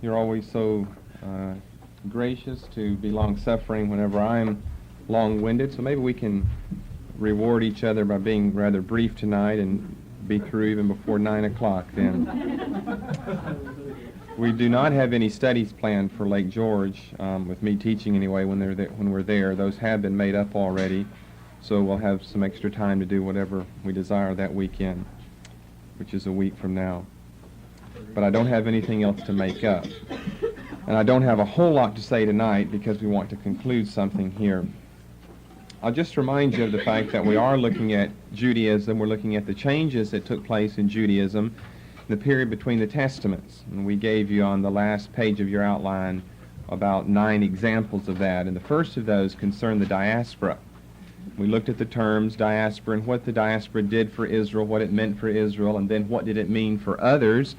You're always so gracious to be long-suffering whenever I'm long-winded, so maybe we can reward each other by being rather brief tonight and be through even before 9 o'clock then. We do not have any studies planned for Lake George, with me teaching anyway when we're there. Those have been made up already, so we'll have some extra time to do whatever we desire that weekend, which is a week from now. But I don't have anything else to make up. And I don't have a whole lot to say tonight because we want to conclude something here. I'll just remind you of the fact that we are looking at Judaism. We're looking at the changes that took place in Judaism in the period between the Testaments. And we gave you on the last page of your outline about 9 examples of that. And the first of those concerned the diaspora. We looked at the terms diaspora and what the diaspora did for Israel, what it meant for Israel, and then what did it mean for others.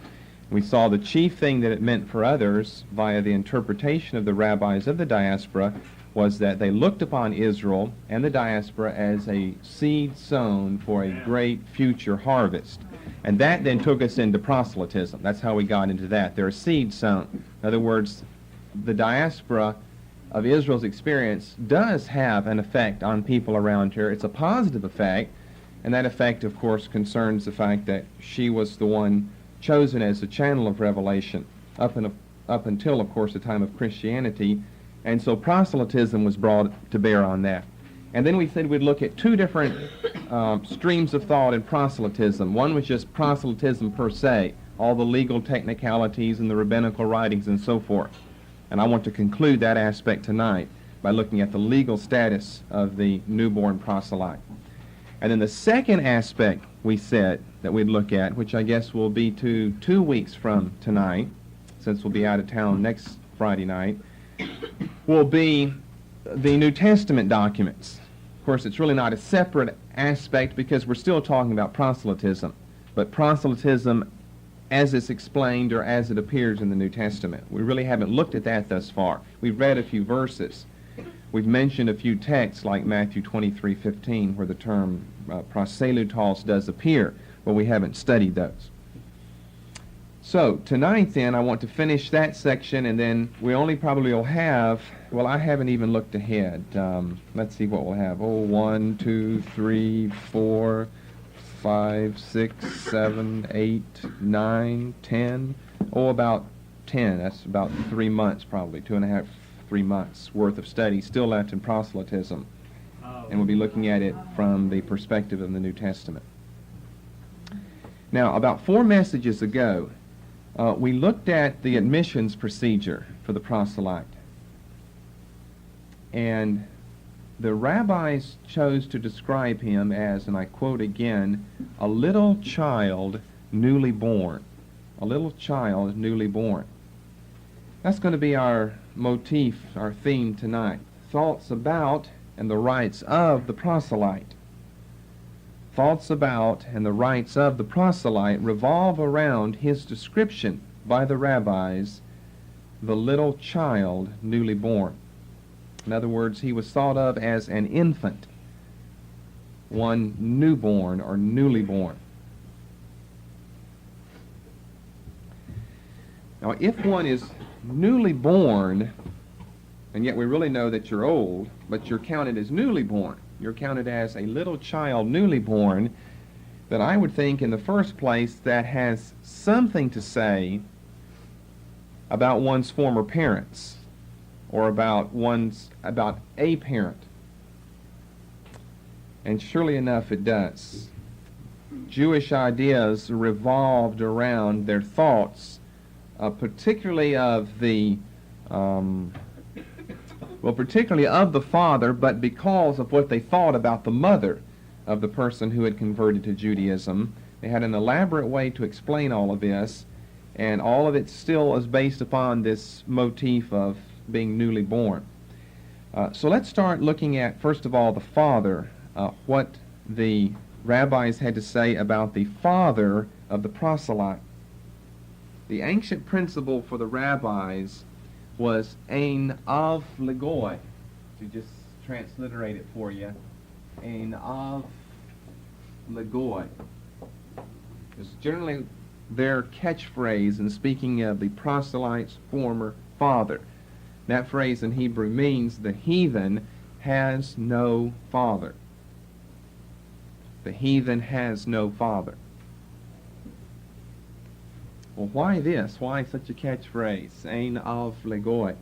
We saw the chief thing that it meant for others via the interpretation of the rabbis of the diaspora was that they looked upon Israel and the diaspora as a seed sown for a great future harvest. And that then took us into proselytism. That's how we got into that. They're a seed sown. In other words, the diaspora of Israel's experience does have an effect on people around her. It's a positive effect, and that effect, of course, concerns the fact that she was the one chosen as the channel of revelation up until, of course, the time of Christianity. And so proselytism was brought to bear on that. And then we said we'd look at 2 different streams of thought in proselytism. One was just proselytism per se, all the legal technicalities and the rabbinical writings and so forth. And I want to conclude that aspect tonight by looking at the legal status of the newborn proselyte. And then the second aspect we said that we'd look at, which I guess will be 2 weeks from tonight, since we'll be out of town next Friday night, will be the New Testament documents. Of course, it's really not a separate aspect because we're still talking about proselytism, but proselytism as it's explained or as it appears in the New Testament. We really haven't looked at that thus far. We've read a few verses. We've mentioned a few texts like Matthew 23:15 where the term proselytos does appear, but we haven't studied those. So tonight then I want to finish that section, and then we only probably will have, well, I haven't even looked ahead. Let's see what we'll have. 1, 2, 3, 4, 5, 6, 7, 8, 9, 10. About 10. That's about 3 months probably, 2.5, 3 months worth of study still left in proselytism. And we'll be looking at it from the perspective of the New Testament. Now, about 4 messages ago, we looked at the admissions procedure for the proselyte. And the rabbis chose to describe him as, and I quote again, a little child newly born. A little child newly born. That's going to be our motif, our theme tonight. Thoughts about and the rights of the proselyte. Thoughts about and the rights of the proselyte revolve around his description by the rabbis, the little child newly born. In other words, he was thought of as an infant, one newborn or newly born. Now, if one is newly born, and yet we really know that you're old, but you're counted as newly born, you're counted as a little child newly born, then I would think in the first place that has something to say about one's former parents or about a parent. And surely enough it does. Jewish ideas revolved around their thoughts, particularly of the particularly of the father, but because of what they thought about the mother of the person who had converted to Judaism. They had an elaborate way to explain all of this, and all of it still is based upon this motif of being newly born. So let's start looking at, first of all, the father, what the rabbis had to say about the father of the proselyte. The ancient principle for the rabbis was ein av legoi, to just transliterate it for you. Ein av legoi. Because generally their catchphrase in speaking of the proselyte's former father. That phrase in Hebrew means the heathen has no father. The heathen has no father. Well, why this? Why such a catchphrase? Ein av legoi.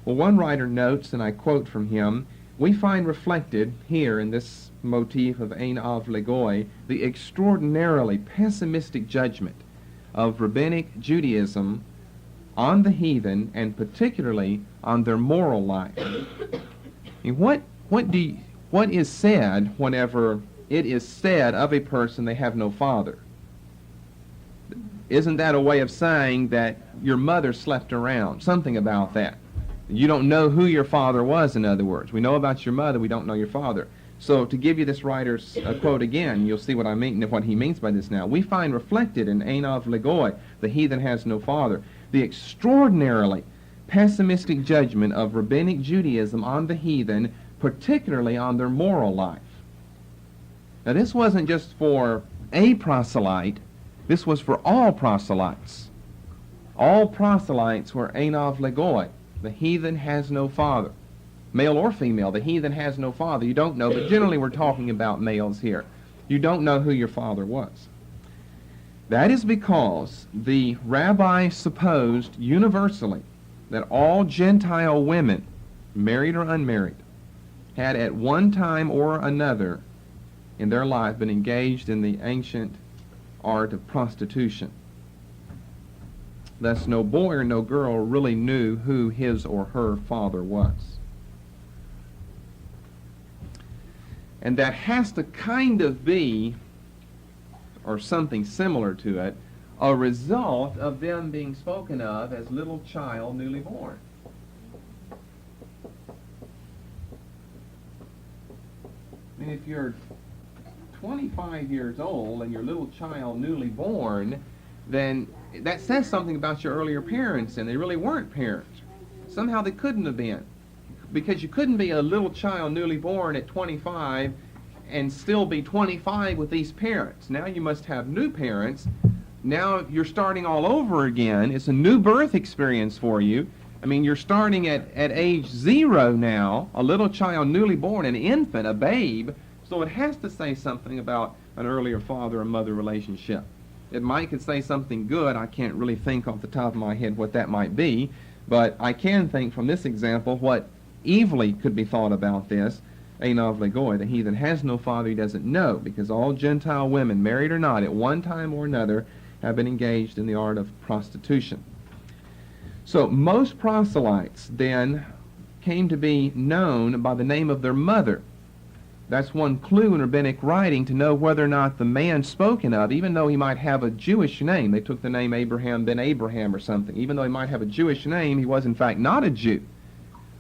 Well, one writer notes, and I quote from him, we find reflected here in this motif of Ein av legoi the extraordinarily pessimistic judgment of rabbinic Judaism on the heathen, and particularly on their moral life. And what is said whenever it is said of a person they have no father? Isn't that a way of saying that your mother slept around? Something about that. You don't know who your father was, in other words. We know about your mother, we don't know your father. So to give you this writer's quote again, you'll see what I mean, what he means by this now. We find reflected in Ein av legoi, the heathen has no father, the extraordinarily pessimistic judgment of rabbinic Judaism on the heathen, particularly on their moral life. Now this wasn't just for a proselyte, this was for all proselytes. All proselytes were Ein av legoi, the heathen has no father. Male or female, the heathen has no father. You don't know, but generally we're talking about males here. You don't know who your father was. That is because the rabbi supposed universally that all Gentile women, married or unmarried, had at one time or another in their life been engaged in the ancient art of prostitution. Thus, no boy or no girl really knew who his or her father was. And that has to kind of be, or something similar to it, a result of them being spoken of as little child newly born. I mean, if you're 25 years old and you're little child newly born, then that says something about your earlier parents, and they really weren't parents. Somehow they couldn't have been. Because you couldn't be a little child newly born at 25 and still be 25 with these parents. Now you must have new parents. Now you're starting all over again. It's a new birth experience for you. I mean, you're starting at age 0 now, a little child newly born, an infant, a babe. So it has to say something about an earlier father and mother relationship. It could say something good. I can't really think off the top of my head what that might be, but I can think from this example what evilly could be thought about this. Ein av legoi, the heathen has no father he doesn't know, because all Gentile women, married or not, at one time or another, have been engaged in the art of prostitution. So most proselytes then came to be known by the name of their mother. That's one clue in rabbinic writing to know whether or not the man spoken of, even though he might have a Jewish name, they took the name Abraham ben Abraham or something, even though he might have a Jewish name, he was in fact not a Jew.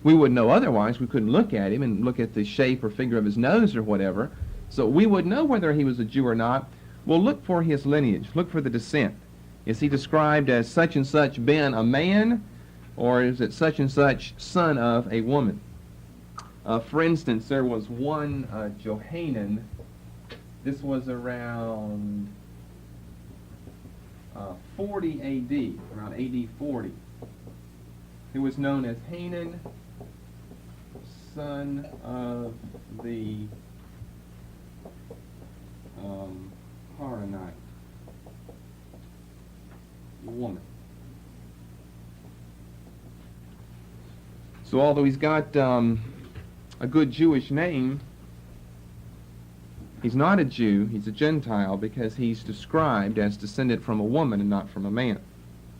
We wouldn't know otherwise. We couldn't look at him and look at the shape or figure of his nose or whatever. So we would know whether he was a Jew or not. We'll look for his lineage, look for the descent. Is he described as such and such ben a man, or is it such and such son of a woman? For instance, there was one Johanan. This was around 40 A.D., around A.D. 40. He was known as Hanan, son of the Haranite woman. So although he's got a good Jewish name, he's not a Jew, he's a Gentile, because he's described as descended from a woman and not from a man.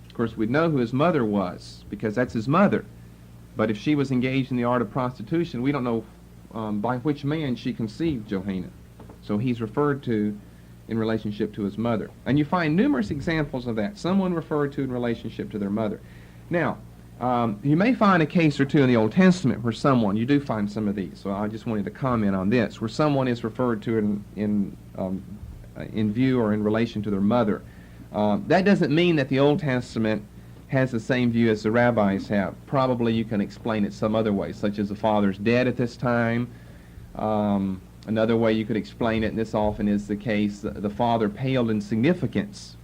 Of course, we'd know who his mother was, because that's his mother. But if she was engaged in the art of prostitution, we don't know by which man she conceived Johanan. So he's referred to in relationship to his mother. And you find numerous examples of that, someone referred to in relationship to their mother. Now, you may find a case or two in the Old Testament where someone, you do find some of these, so I just wanted to comment on this, where someone is referred to in view or in relation to their mother. That doesn't mean that the Old Testament has the same view as the rabbis have. Probably you can explain it some other way, such as the father's dead at this time. Another way you could explain it, and this often is the case, the father paled in significance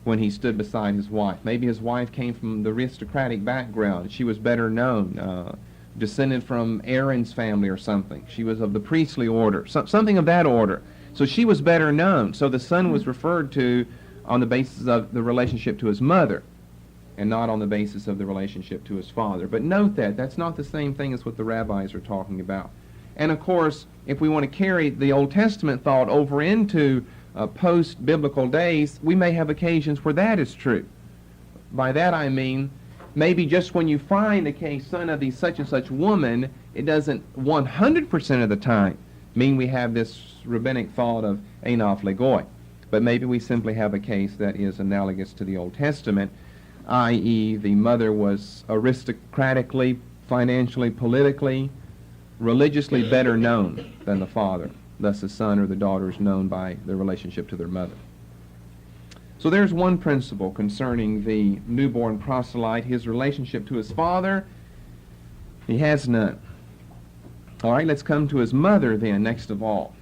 when he stood beside his wife. Maybe his wife came from the aristocratic background. She was better known, descended from Aaron's family or something. She was of the priestly order, something of that order. So she was better known. So the son was referred to on the basis of the relationship to his mother and not on the basis of the relationship to his father. But note that that's not the same thing as what the rabbis are talking about. And of course, if we want to carry the Old Testament thought over into post-biblical days, we may have occasions where that is true. By that I mean, maybe just when you find a case, son of the such and such woman, it doesn't 100% of the time mean we have this rabbinic thought of Enof Legoi. But maybe we simply have a case that is analogous to the Old Testament, i.e. the mother was aristocratically, financially, politically, religiously better known than the father. Thus the son or the daughter is known by their relationship to their mother. So there's one principle concerning the newborn proselyte, his relationship to his father. He has none. All right, let's come to his mother then, next of all.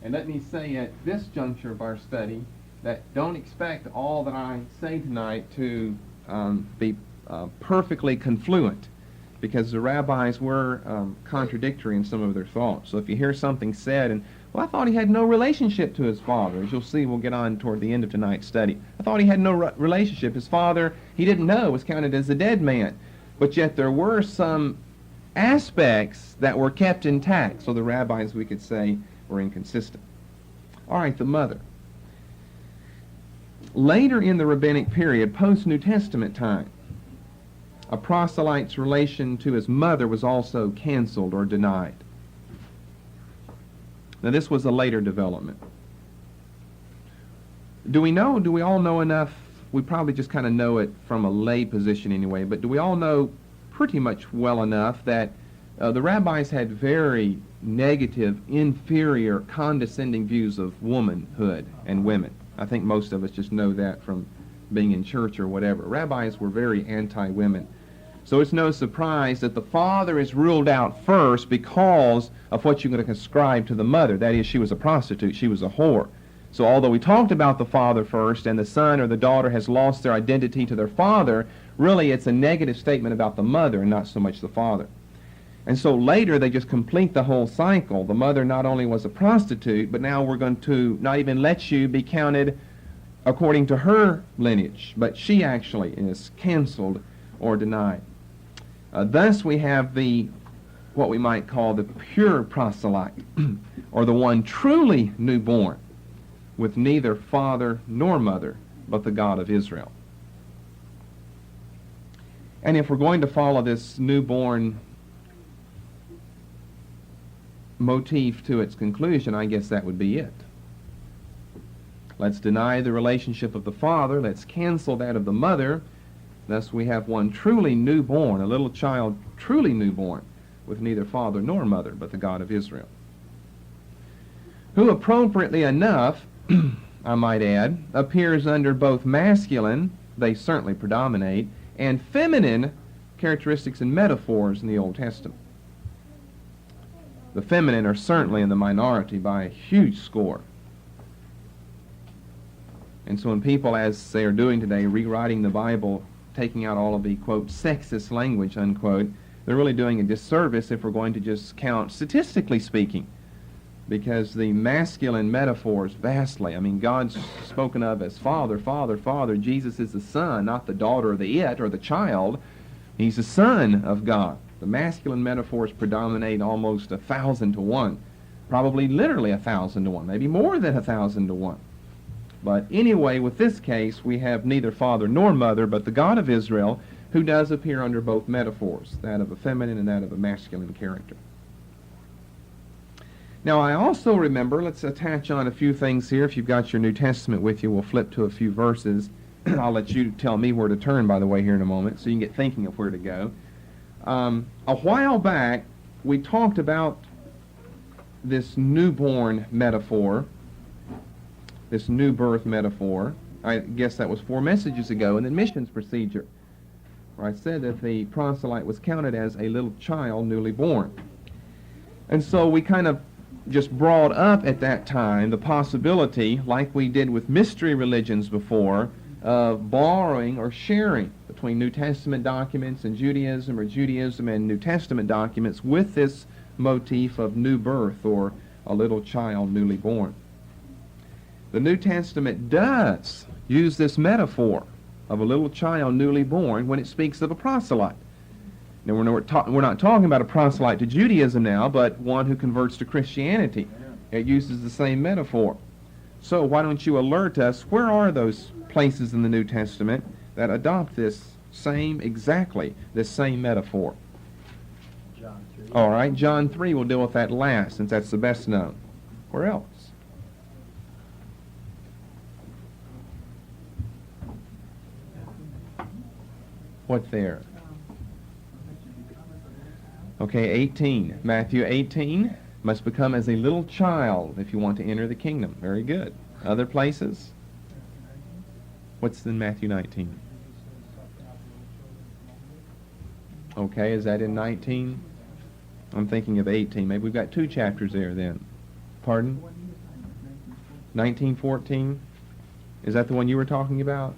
And let me say at this juncture of our study that don't expect all that I say tonight to be perfectly confluent, because the rabbis were contradictory in some of their thoughts. So if you hear something said, and, well, I thought he had no relationship to his father. As you'll see, we'll get on toward the end of tonight's study. I thought he had no relationship. His father, he didn't know, was counted as a dead man. But yet there were some aspects that were kept intact. So the rabbis, we could say, were inconsistent. All right, the mother. Later in the rabbinic period, post-New Testament time, a proselyte's relation to his mother was also canceled or denied. Now this was a later development. Do we all know enough? We probably just kind of know it from a lay position anyway, but do we all know pretty much well enough that the rabbis had very negative, inferior, condescending views of womanhood and women? I think most of us just know that from being in church or whatever. Rabbis were very anti-women. So it's no surprise that the father is ruled out first because of what you're going to ascribe to the mother. That is, she was a prostitute, she was a whore. So although we talked about the father first and the son or the daughter has lost their identity to their father, really it's a negative statement about the mother and not so much the father. And so later they just complete the whole cycle. The mother not only was a prostitute, but now we're going to not even let you be counted according to her lineage, but she actually is canceled or denied. Thus we have what we might call the pure proselyte, or the one truly newborn, with neither father nor mother, but the God of Israel. And if we're going to follow this newborn motif to its conclusion, I guess that would be it. Let's deny the relationship of the father, let's cancel that of the mother. Thus we have one truly newborn, a little child truly newborn, with neither father nor mother, but the God of Israel, who appropriately enough, I might add, appears under both masculine, they certainly predominate, and feminine characteristics and metaphors in the Old Testament. The feminine are certainly in the minority by a huge score. And so when people, as they are doing today, rewriting the Bible, taking out all of the, quote, sexist language, unquote, they're really doing a disservice if we're going to just count statistically speaking, because the masculine metaphors vastly. I mean, God's spoken of as Father, Father, Father. Jesus is the Son, not the daughter or the it or the child. He's the Son of God. The masculine metaphors predominate almost 1,000 to 1, probably literally 1,000 to 1, maybe more than 1,000 to 1. But anyway, with this case, we have neither father nor mother, but the God of Israel, who does appear under both metaphors, that of a feminine and that of a masculine character. Now, I also remember, let's attach on a few things here. If you've got your New Testament with you, we'll flip to a few verses. I'll let you tell me where to turn, by the way, here in a moment, so you can get thinking of where to go. A while back, we talked about this newborn metaphor, this new birth metaphor. I guess that was 4 messages ago in the missions procedure, where I said that the proselyte was counted as a little child newly born. And so we kind of just brought up at that time the possibility, like we did with mystery religions before, of borrowing or sharing between New Testament documents and Judaism, or Judaism and New Testament documents, with this motif of new birth or a little child newly born. The New Testament does use this metaphor of a little child newly born when it speaks of a proselyte. Now, we're not talking about a proselyte to Judaism now, but one who converts to Christianity. It uses the same metaphor. So why don't you alert us, where are those places in the New Testament that adopt this same metaphor? John 3. All right, John 3 will deal with that last, since that's the best known. Where else? What there? Okay, 18. Matthew 18, must become as a little child if you want to enter the kingdom. Very good. Other places? What's in Matthew 19? Okay, is that in 19? I'm thinking of 18. Maybe we've got 2 chapters there then. Pardon? 19:14? Is that the one you were talking about?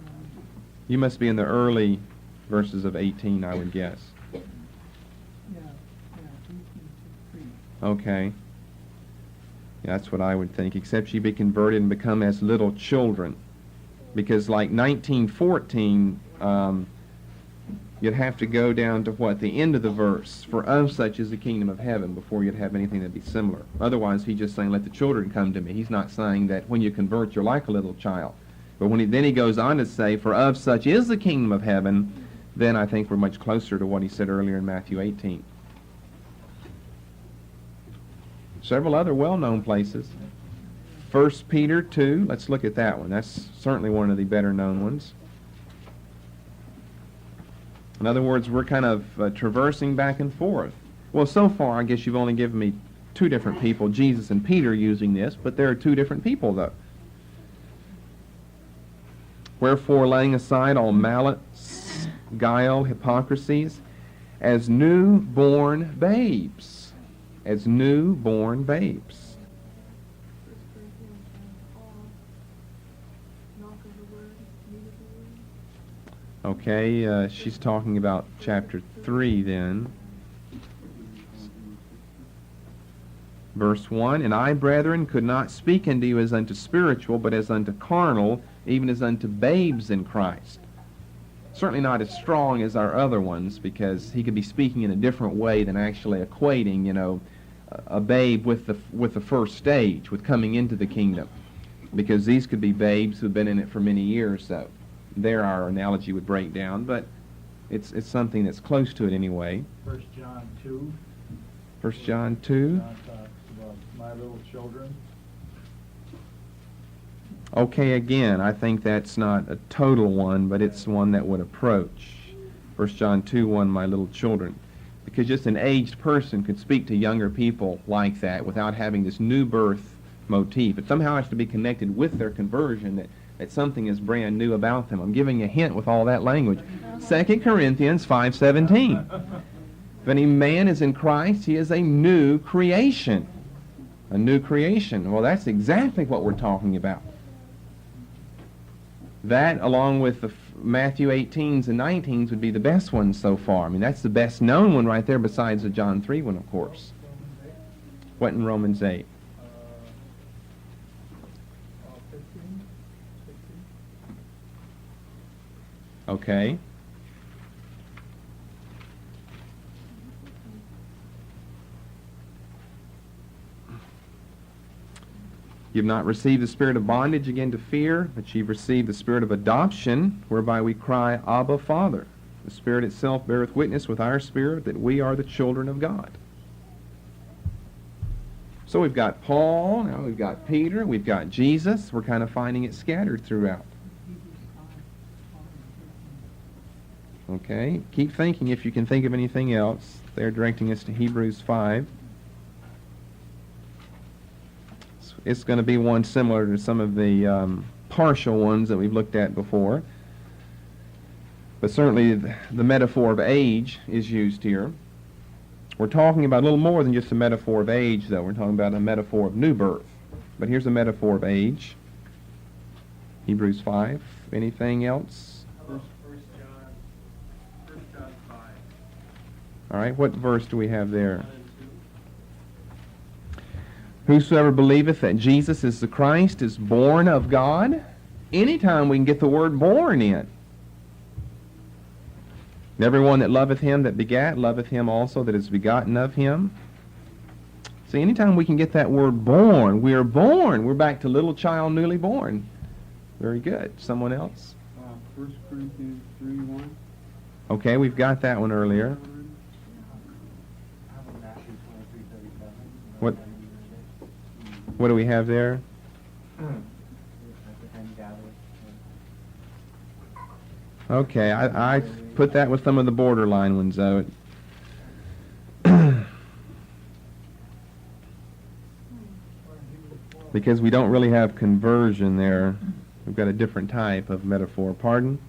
You must be in the early verses of 18, I would guess. Okay. Yeah, that's what I would think, except ye be converted and become as little children. Because like 19:14, you'd have to go down to the end of the verse, for of such is the kingdom of heaven, before you'd have anything that'd be similar. Otherwise, he's just saying, let the children come to me. He's not saying that when you convert, you're like a little child. But then he goes on to say, for of such is the kingdom of heaven, then I think we're much closer to what he said earlier in Matthew 18. Several other well-known places. 1 Peter 2, let's look at that one. That's certainly one of the better-known ones. In other words, we're kind of traversing back and forth. Well, so far, I guess you've only given me 2 different people, Jesus and Peter, using this, but there are 2 different people, though. Wherefore, laying aside all malice, guile, hypocrisies, as newborn babes. As newborn babes. Okay, she's talking about chapter 3 then. Verse 1, And I, brethren, could not speak unto you as unto spiritual, but as unto carnal, even as unto babes in Christ. Certainly not as strong as our other ones, because he could be speaking in a different way than actually equating, a babe with the first stage, with coming into the kingdom. Because these could be babes who've been in it for many years, so there our analogy would break down, but it's something that's close to it anyway. 1 John 2. 1 John 2. John talks about my little children. Okay, again, I think that's not a total one, but it's one that would approach. 1 John 2:1, my little children. Because just an aged person could speak to younger people like that without having this new birth motif. It somehow has to be connected with their conversion, that something is brand new about them. I'm giving a hint with all that language. 2 Corinthians 5:17. If any man is in Christ, he is a new creation. A new creation. Well, that's exactly what we're talking about. That, along with the Matthew 18s and 19s, would be the best ones so far. I mean, that's the best known one right there, besides the John 3 one, of course. What in Romans 8? 15, 16. Okay. You've not received the spirit of bondage again to fear, but you've received the spirit of adoption, whereby we cry, Abba, Father. The Spirit itself beareth witness with our spirit that we are the children of God. So we've got Paul, now we've got Peter, we've got Jesus. We're kind of finding it scattered throughout. Okay, keep thinking if you can think of anything else. They're directing us to Hebrews 5. It's going to be one similar to some of the partial ones that we've looked at before. But certainly the metaphor of age is used here. We're talking about a little more than just a metaphor of age, though. We're talking about a metaphor of new birth. But here's a metaphor of age. Hebrews 5. Anything else? First John 5. All right, what verse do we have there? 1 and 2. Whosoever believeth that Jesus is the Christ is born of God. Anytime we can get the word born in. And everyone that loveth him that begat, loveth him also that is begotten of him. See, anytime we can get that word born, we are born. We're back to little child newly born. Very good. Someone else? 1 Corinthians 3:1. Okay, we've got that one earlier. What do we have there? Okay, I put that with some of the borderline ones, though. Because we don't really have conversion there. We've got a different type of metaphor. Pardon?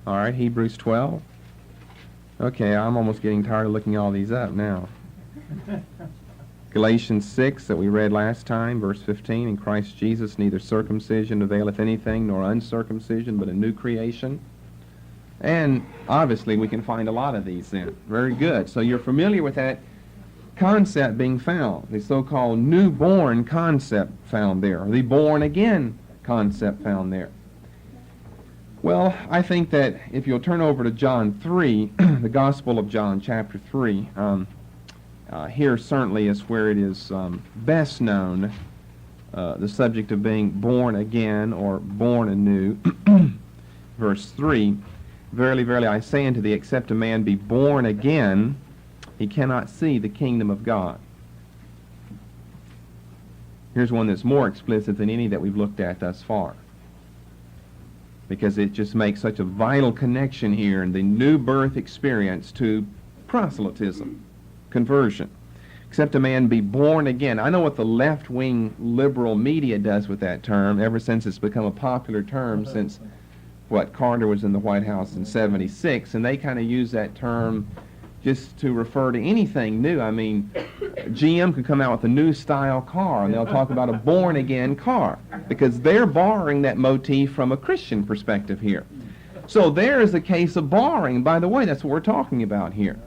All right, Hebrews 12. Okay, I'm almost getting tired of looking all these up now. Galatians 6 that we read last time, verse 15, in Christ Jesus neither circumcision availeth anything nor uncircumcision, but a new creation. And obviously we can find a lot of these then. Very good. So you're familiar with that concept being found, the so-called newborn concept found there, or the born again concept found there. Well, I think that if you'll turn over to John 3, the Gospel of John, chapter 3, here certainly is where it is best known, the subject of being born again or born anew. Verse 3, Verily, verily, I say unto thee, except a man be born again, he cannot see the kingdom of God. Here's one that's more explicit than any that we've looked at thus far, because it just makes such a vital connection here in the new birth experience to proselytism, conversion. Except a man be born again. I know what the left-wing liberal media does with that term ever since it's become a popular term since, Carter was in the White House in 76, and they kind of use that term just to refer to anything new. I mean, GM could come out with a new style car, and they'll talk about a born-again car, because they're borrowing that motif from a Christian perspective here. So there is a case of borrowing. By the way, that's what we're talking about here.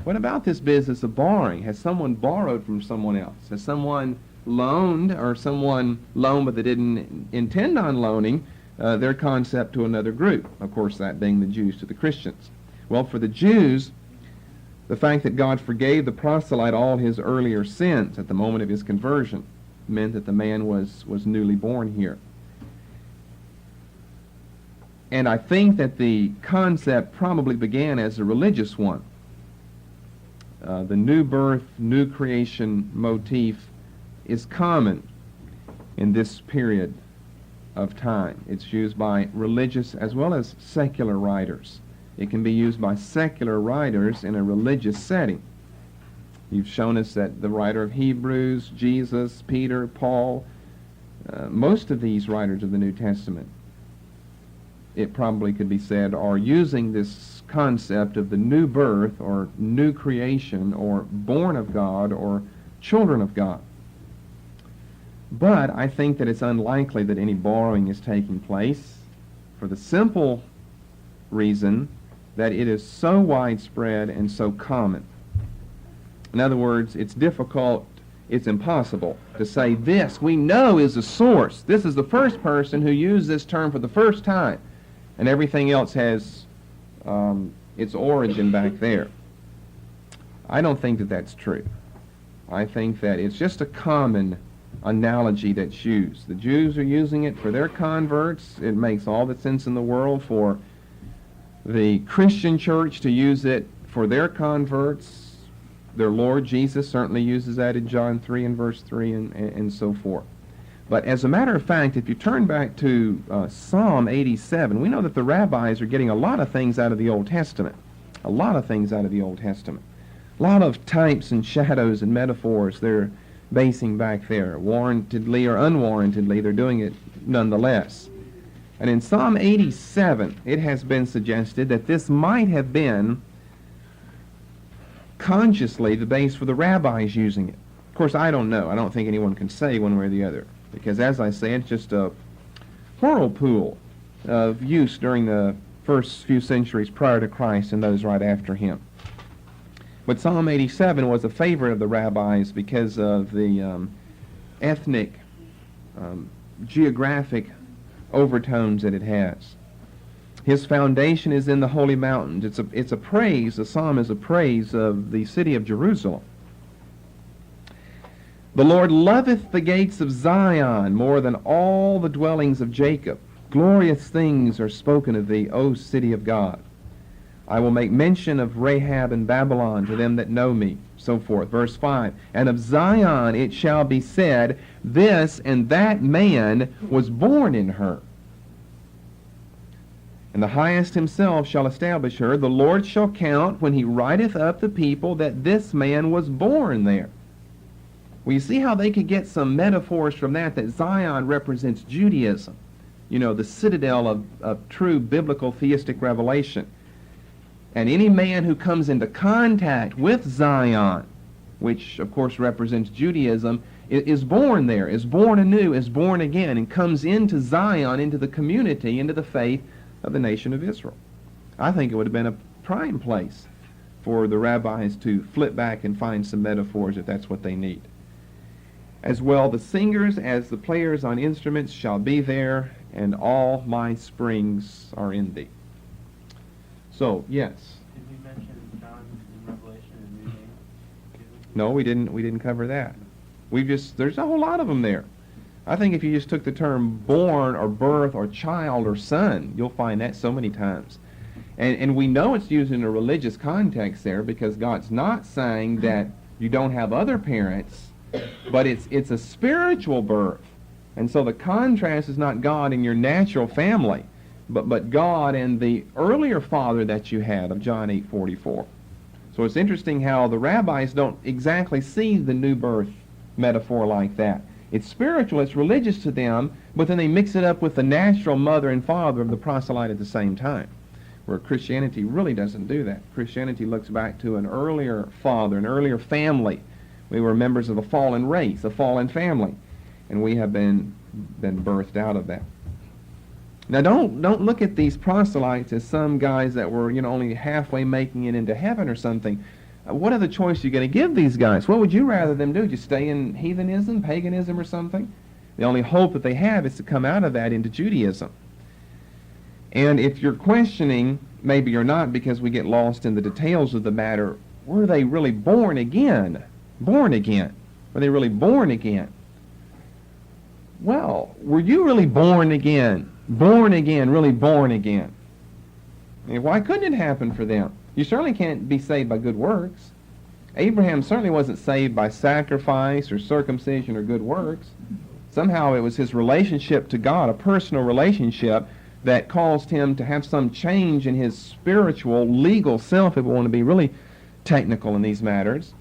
What about this business of borrowing? Has someone borrowed from someone else? Has someone loaned, or someone loaned but they didn't intend on loaning their concept to another group? Of course, that being the Jews to the Christians. Well, for the Jews, the fact that God forgave the proselyte all his earlier sins at the moment of his conversion meant that the man was newly born here. And I think that the concept probably began as a religious one. The new birth, new creation motif is common in this period of time. It's used by religious as well as secular writers. It can be used by secular writers in a religious setting. You've shown us that the writer of Hebrews, Jesus, Peter, Paul, most of these writers of the New Testament, it probably could be said, are using this concept of the new birth or new creation or born of God or children of God. But I think that it's unlikely that any borrowing is taking place for the simple reason that it is so widespread and so common. In other words, it's difficult, it's impossible to say this we know is the source. This is the first person who used this term for the first time, and everything else has its origin back there. I don't think that that's true. I think that it's just a common analogy that's used. The Jews are using it for their converts. It makes all the sense in the world for the Christian church to use it for their converts. Their Lord Jesus certainly uses that in John 3 and verse 3 and so forth. But as a matter of fact, if you turn back to Psalm 87, we know that the rabbis are getting a lot of things out of the Old Testament. A lot of things out of the Old Testament. A lot of types and shadows and metaphors they're basing back there. Warrantedly or unwarrantedly, they're doing it nonetheless. And in Psalm 87, it has been suggested that this might have been consciously the base for the rabbis using it. Of course, I don't know. I don't think anyone can say one way or the other, because as I say, it's just a whirlpool of use during the first few centuries prior to Christ and those right after him. But Psalm 87 was a favorite of the rabbis because of the ethnic, geographic overtones that it has. His foundation is in the holy mountains. It's a praise. The psalm is a praise of the city of Jerusalem. The Lord loveth the gates of Zion more than all the dwellings of Jacob. Glorious things are spoken of thee, O city of God. I will make mention of Rahab and Babylon to them that know me, so forth. Verse 5, and of Zion it shall be said, this and that man was born in her. And the highest himself shall establish her. The Lord shall count when he writeth up the people that this man was born there. Well, you see how they could get some metaphors from that Zion represents Judaism. You know, the citadel of true biblical theistic revelation. And any man who comes into contact with Zion, which of course represents Judaism, is born there, is born anew, is born again, and comes into Zion, into the community, into the faith of the nation of Israel. I think it would have been a prime place for the rabbis to flip back and find some metaphors if that's what they need. As well, the singers as the players on instruments shall be there, and all my springs are in thee. So, yes. Did we mention John in Revelation and New Name? No, we didn't cover that. There's a whole lot of them there. I think if you just took the term born or birth or child or son, you'll find that so many times. And we know it's used in a religious context there because God's not saying that you don't have other parents, but it's a spiritual birth. And so the contrast is not God in your natural family, but God and the earlier father that you had of John 8:44. So it's interesting how the rabbis don't exactly see the new birth metaphor like that. It's spiritual, it's religious to them, but then they mix it up with the natural mother and father of the proselyte at the same time, where Christianity really doesn't do that. Christianity looks back to an earlier father, an earlier family. We were members of a fallen race, a fallen family, and we have been birthed out of that. Now don't look at these proselytes as some guys that were only halfway making it into heaven or something. What other choice are you going to give these guys? What would you rather them do? Just stay in heathenism, paganism or something? The only hope that they have is to come out of that into Judaism. And if you're questioning, maybe you're not because we get lost in the details of the matter, were they really born again? Born again? Were they really born again? Well, were you really born again? Born again, really born again? I mean, why couldn't it happen for them? You certainly can't be saved by good works. Abraham certainly wasn't saved by sacrifice or circumcision or good works. Somehow it was his relationship to God, a personal relationship, that caused him to have some change in his spiritual, legal self, if we want to be really technical in these matters,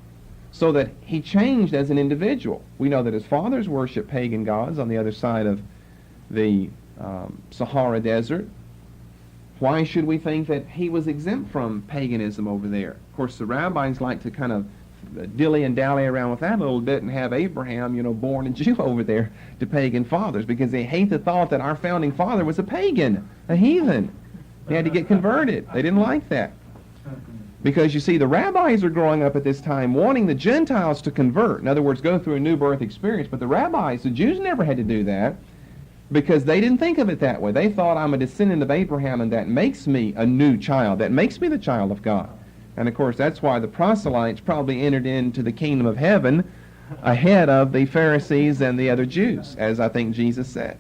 so that he changed as an individual. We know that his fathers worshiped pagan gods on the other side of the Sahara Desert. Why should we think that he was exempt from paganism over there? Of course, the rabbis like to kind of dilly and dally around with that a little bit and have Abraham, born a Jew over there to pagan fathers, because they hate the thought that our founding father was a pagan, a heathen. He had to get converted. They didn't like that. Because, you see, the rabbis are growing up at this time wanting the Gentiles to convert. In other words, go through a new birth experience. But the rabbis, the Jews, never had to do that, because they didn't think of it that way. They thought, I'm a descendant of Abraham, and that makes me a new child. That makes me the child of God. And, of course, that's why the proselytes probably entered into the kingdom of heaven ahead of the Pharisees and the other Jews, as I think Jesus said.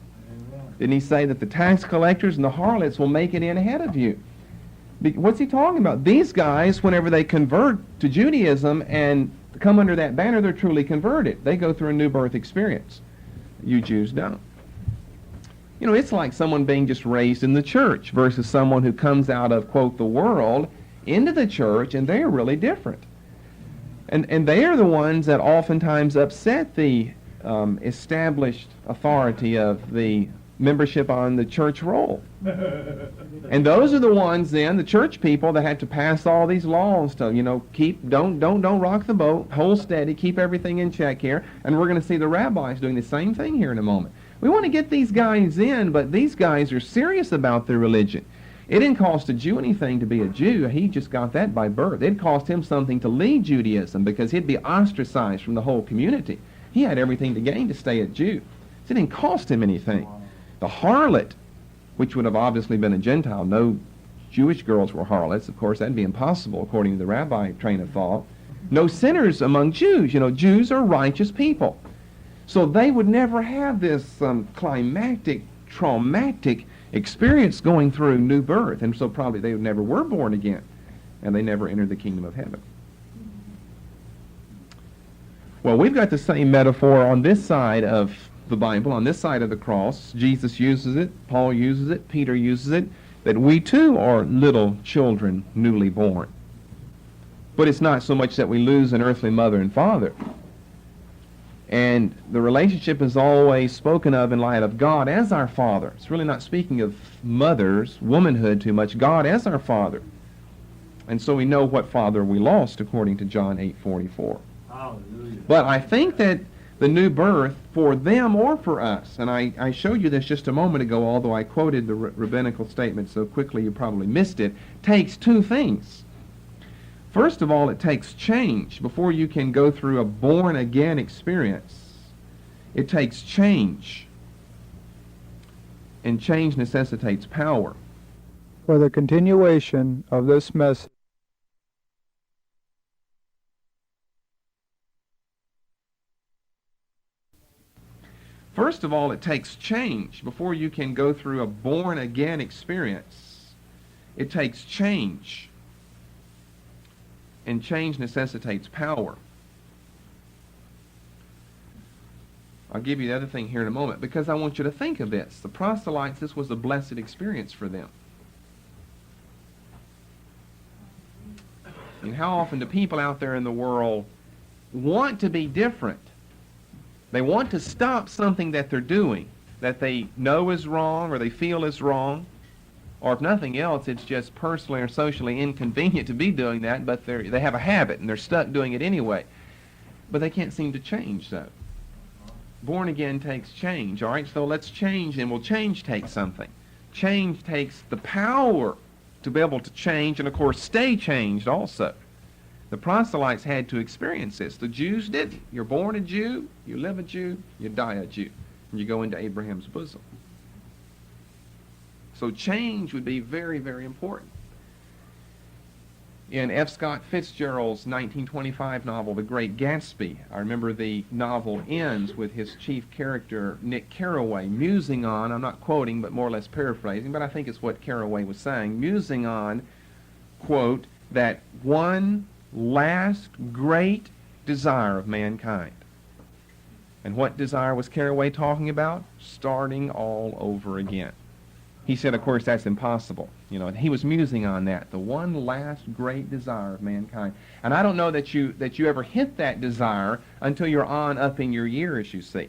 Didn't he say that the tax collectors and the harlots will make it in ahead of you? What's he talking about? These guys, whenever they convert to Judaism and come under that banner, they're truly converted. They go through a new birth experience. You Jews don't. It's like someone being just raised in the church versus someone who comes out of, quote, the world into the church, and they're really different. And they are the ones that oftentimes upset the established authority of the membership on the church roll. And those are the ones then, the church people, that had to pass all these laws to, don't rock the boat, hold steady, keep everything in check here. And we're going to see the rabbis doing the same thing here in a moment. We want to get these guys in, but these guys are serious about their religion. It didn't cost a Jew anything to be a Jew. He just got that by birth. It cost him something to leave Judaism because he'd be ostracized from the whole community. He had everything to gain to stay a Jew. So it didn't cost him anything. The harlot, which would have obviously been a Gentile, no Jewish girls were harlots. Of course, that'd be impossible according to the rabbi train of thought. No sinners among Jews. Jews are righteous people. So they would never have this climactic, traumatic experience going through new birth, and so probably they never were born again, and they never entered the kingdom of heaven. Well, we've got the same metaphor on this side of the Bible, on this side of the cross. Jesus uses it, Paul uses it, Peter uses it, that we too are little children newly born. But it's not so much that we lose an earthly mother and father. And the relationship is always spoken of in light of God as our Father. It's really not speaking of mothers, womanhood too much, God as our Father. And so we know what father we lost according to John 8:44. Hallelujah. But I think that the new birth, for them or for us, and I showed you this just a moment ago, although I quoted the rabbinical statement so quickly you probably missed it, takes two things. First of all, it takes change before you can go through a born-again experience. It takes change. And change necessitates power. For the continuation of this message, First of all, it takes change before you can go through a born-again experience. It takes change. And change necessitates power. I'll give you the other thing here in a moment, because I want you to think of this. The proselytes, this was a blessed experience for them. And how often do people out there in the world want to be different? They want to stop something that they're doing, that they know is wrong or they feel is wrong. Or if nothing else, it's just personally or socially inconvenient to be doing that, but they have a habit and they're stuck doing it anyway. But they can't seem to change, though. Born again takes change, all right? So let's change, and will change take something? Change takes the power to be able to change and, of course, stay changed also. The proselytes had to experience this. The Jews didn't. You're born a Jew, you live a Jew, you die a Jew, and you go into Abraham's bosom. So change would be very, very important. In F. Scott Fitzgerald's 1925 novel, The Great Gatsby, I remember the novel ends with his chief character, Nick Carraway, musing on, I'm not quoting, but more or less paraphrasing, but I think it's what Carraway was saying, musing on, quote, that one last great desire of mankind. And what desire was Carraway talking about? Starting all over again. He said, of course, that's impossible. He was musing on that, the one last great desire of mankind. And I don't know that you ever hit that desire until you're on up in your years, you see.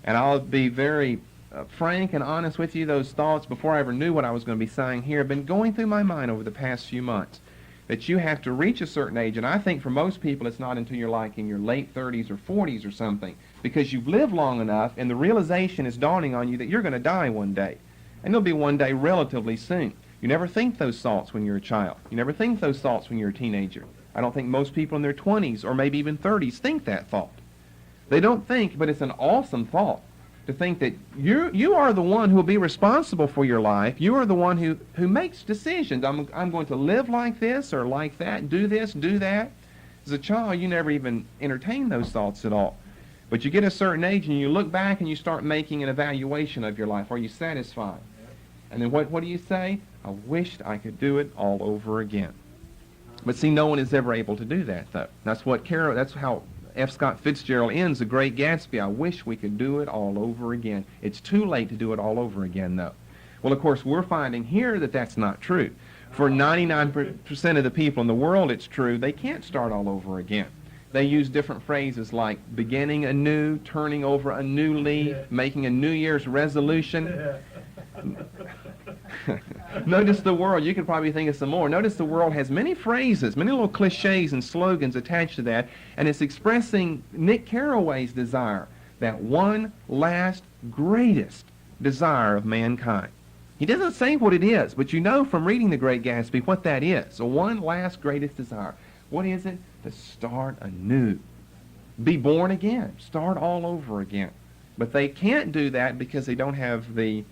And I'll be very frank and honest with you. Those thoughts, before I ever knew what I was going to be saying here, have been going through my mind over the past few months. That you have to reach a certain age, and I think for most people it's not until you're like in your late 30s or 40s or something, because you've lived long enough and the realization is dawning on you that you're going to die one day. And it'll be one day relatively soon. You never think those thoughts when you're a child. You never think those thoughts when you're a teenager. I don't think most people in their 20s or maybe even 30s think that thought. They don't think, but it's an awesome thought to think that you are the one who will be responsible for your life. You are the one who makes decisions. I'm going to live like this or like that, do this, do that. As a child, you never even entertain those thoughts at all. But you get a certain age and you look back and you start making an evaluation of your life. Are you satisfied? And then what do you say? I wished I could do it all over again. But see, no one is ever able to do that, though. That's how F. Scott Fitzgerald ends The Great Gatsby. I wish we could do it all over again. It's too late to do it all over again, though. Well, of course, we're finding here that that's not true. For 99% of the people in the world, it's true. They can't start all over again. They use different phrases like beginning anew, turning over a new leaf, making a New Year's resolution. Notice the world, you could probably think of some more. Notice the world has many phrases, many little cliches and slogans attached to that, and it's expressing Nick Carraway's desire, that one last greatest desire of mankind. He doesn't say what it is, but you know from reading The Great Gatsby what that is. So one last greatest desire. What is it? To start anew. Be born again. Start all over again. But they can't do that because they don't have the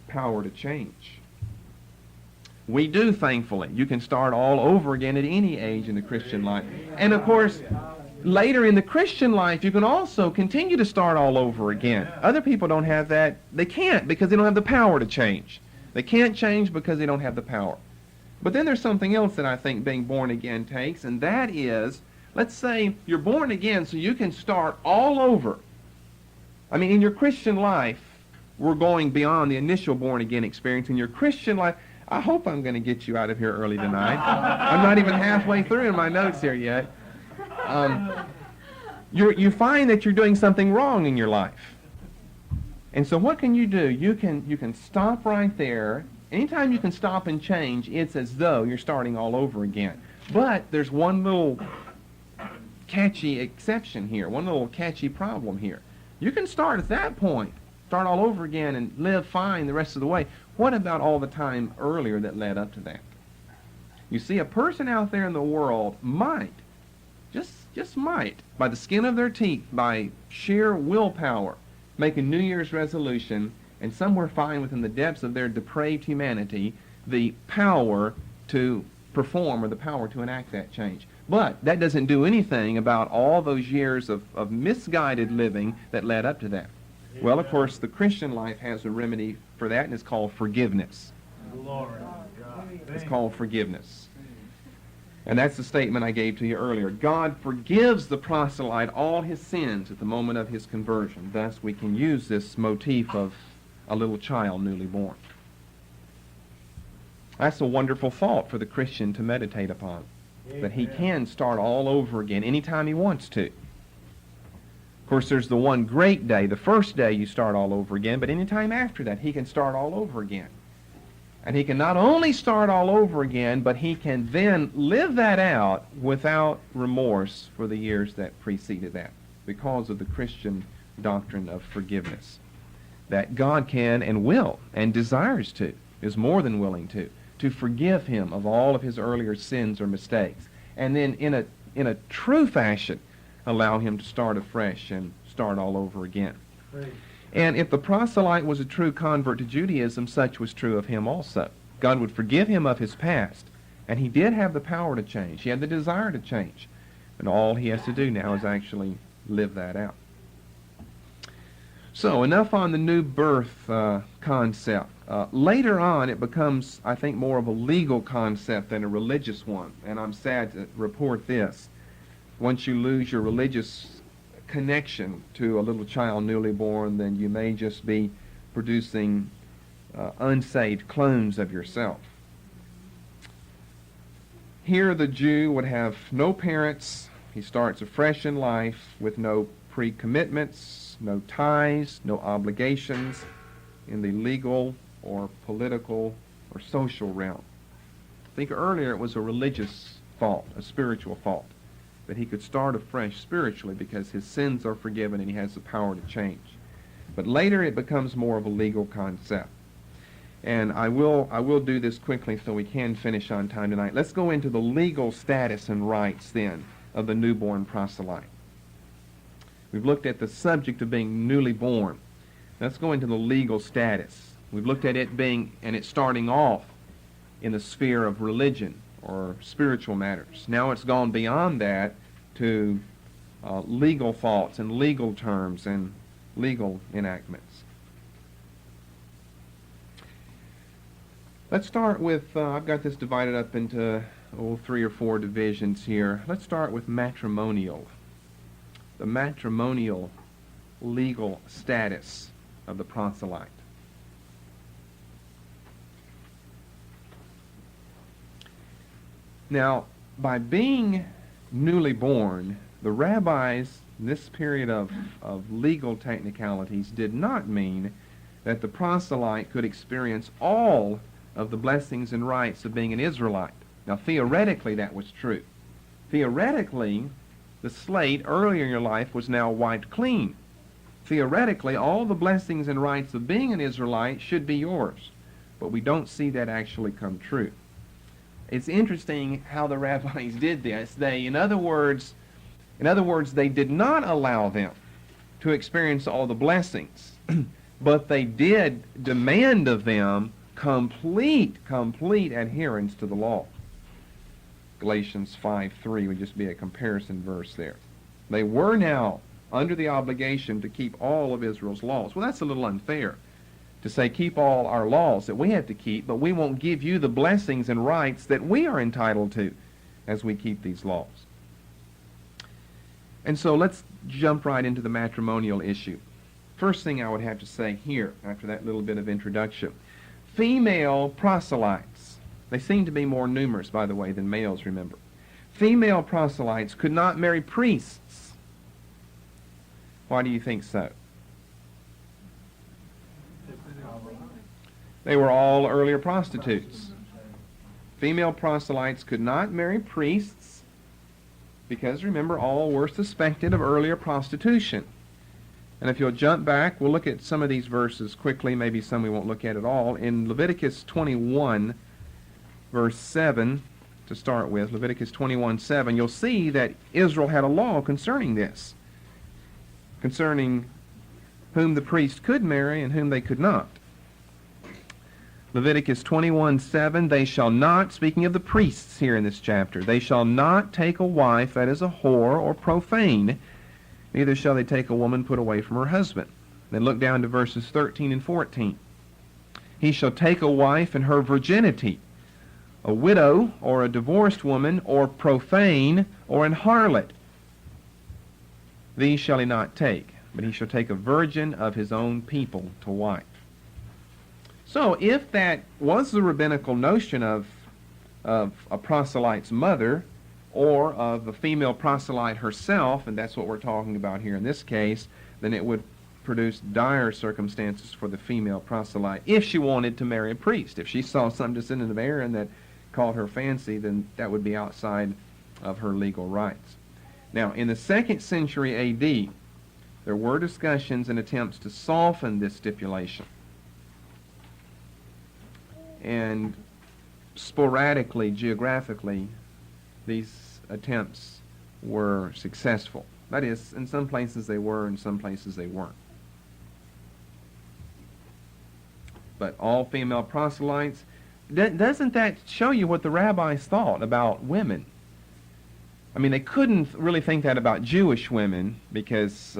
power to change. We do, thankfully. You can start all over again at any age in the Christian life. And of course, later in the Christian life, you can also continue to start all over again. Other people don't have that. They can't because they don't have the power to change. They can't change because they don't have the power. But then there's something else that I think being born again takes, and that is, let's say you're born again so you can start all over. I mean, in your Christian life, we're going beyond the initial born again experience. In your Christian life, I hope I'm going to get you out of here early tonight. I'm not even halfway through in my notes here yet. You find that you're doing something wrong in your life. And so what can you do? You can stop right there. Anytime you can stop and change, it's as though you're starting all over again. But there's one little catchy exception here, one little catchy problem here. You can start at that point, start all over again and live fine the rest of the way. What about all the time earlier that led up to that? You see, a person out there in the world might, just might, by the skin of their teeth, by sheer willpower, make a New Year's resolution and somewhere find within the depths of their depraved humanity the power to perform or the power to enact that change. But that doesn't do anything about all those years of misguided living that led up to that. Well, of course, the Christian life has a remedy for that, and it's called forgiveness. Glory to God. It's called forgiveness. And that's the statement I gave to you earlier. God forgives the proselyte all his sins at the moment of his conversion. Thus, we can use this motif of a little child newly born. That's a wonderful thought for the Christian to meditate upon, that he can start all over again anytime he wants to. Of course, there's the one great day, the first day you start all over again, but anytime after that, he can start all over again. And he can not only start all over again, but he can then live that out without remorse for the years that preceded that, because of the Christian doctrine of forgiveness. That God can and will and desires to, is more than willing to forgive him of all of his earlier sins or mistakes, and then in a true fashion allow him to start afresh and start all over again. Great. And if the proselyte was a true convert to Judaism, such was true of him also. God would forgive him of his past, and he did have the power to change. He had the desire to change. And all he has to do now is actually live that out. So, enough on the new birth concept. Later on, it becomes, I think, more of a legal concept than a religious one. And I'm sad to report this. Once you lose your religious connection to a little child newly born, then you may just be producing unsaved clones of yourself. Here the Jew would have no parents. He starts afresh in life with no pre-commitments, no ties, no obligations in the legal or political or social realm. I think earlier it was a religious fault, a spiritual fault, that he could start afresh spiritually because his sins are forgiven and he has the power to change. But later it becomes more of a legal concept. And I will do this quickly so we can finish on time tonight. Let's go into the legal status and rights then of the newborn proselyte. We've looked at the subject of being newly born. Let's go into the legal status. We've looked at it being, and it's starting off in the sphere of religion or spiritual matters. Now it's gone beyond that to legal thoughts and legal terms and legal enactments. Let's start with, I've got this divided up into 3 or 4 divisions here. Let's start with matrimonial. The matrimonial legal status of the proselyte. Now, by being newly born, the rabbis in this period of legal technicalities did not mean that the proselyte could experience all of the blessings and rights of being an Israelite. Now, theoretically, that was true. Theoretically, the slate earlier in your life was now wiped clean. Theoretically, all the blessings and rights of being an Israelite should be yours. But we don't see that actually come true. It's interesting how the rabbis did this. In other words, they did not allow them to experience all the blessings, but they did demand of them complete adherence to the law. Galatians 5:3 would just be a comparison verse there. They were now under the obligation to keep all of Israel's laws. Well, that's a little unfair to say keep all our laws that we have to keep, but we won't give you the blessings and rights that we are entitled to as we keep these laws. And so let's jump right into the matrimonial issue. First thing I would have to say here, after that little bit of introduction, female proselytes, they seem to be more numerous, by the way, than males, remember. Female proselytes could not marry priests. Why do you think so? They were all earlier prostitutes. Female proselytes could not marry priests because, remember, all were suspected of earlier prostitution. And if you'll jump back, we'll look at some of these verses quickly, maybe some we won't look at all. In Leviticus 21, verse 7, to start with, Leviticus 21:7, you'll see that Israel had a law concerning this, concerning whom the priest could marry and whom they could not. Leviticus 21:7, they shall not, speaking of the priests here in this chapter, they shall not take a wife that is a whore or profane, neither shall they take a woman put away from her husband. Then look down to verses 13 and 14. He shall take a wife in her virginity, a widow or a divorced woman or profane or an harlot. These shall he not take, but he shall take a virgin of his own people to wife. So if that was the rabbinical notion of a proselyte's mother or of the female proselyte herself, and that's what we're talking about here in this case, then it would produce dire circumstances for the female proselyte if she wanted to marry a priest. If she saw some descendant of Aaron that caught her fancy, then that would be outside of her legal rights. Now, in the 2nd century A.D., there were discussions and attempts to soften this stipulation. And sporadically, geographically, these attempts were successful. That is, in some places they were, in some places they weren't. But all female proselytes, doesn't that show you what the rabbis thought about women? I mean, they couldn't really think that about Jewish women because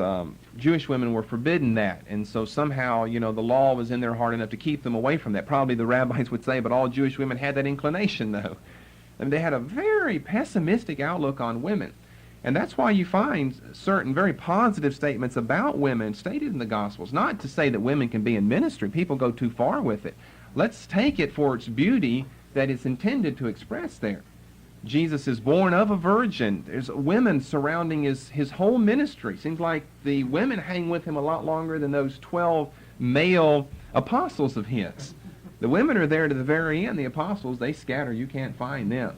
Jewish women were forbidden that. And so somehow, the law was in their heart enough to keep them away from that. Probably the rabbis would say, but all Jewish women had that inclination, though. I mean, they had a very pessimistic outlook on women. And that's why you find certain very positive statements about women stated in the Gospels. Not to say that women can be in ministry. People go too far with it. Let's take it for its beauty that it's intended to express there. Jesus is born of a virgin. There's women surrounding his whole ministry. Seems like the women hang with him a lot longer than those 12 male apostles of his. The women are there to the very end. The apostles, they scatter. You can't find them.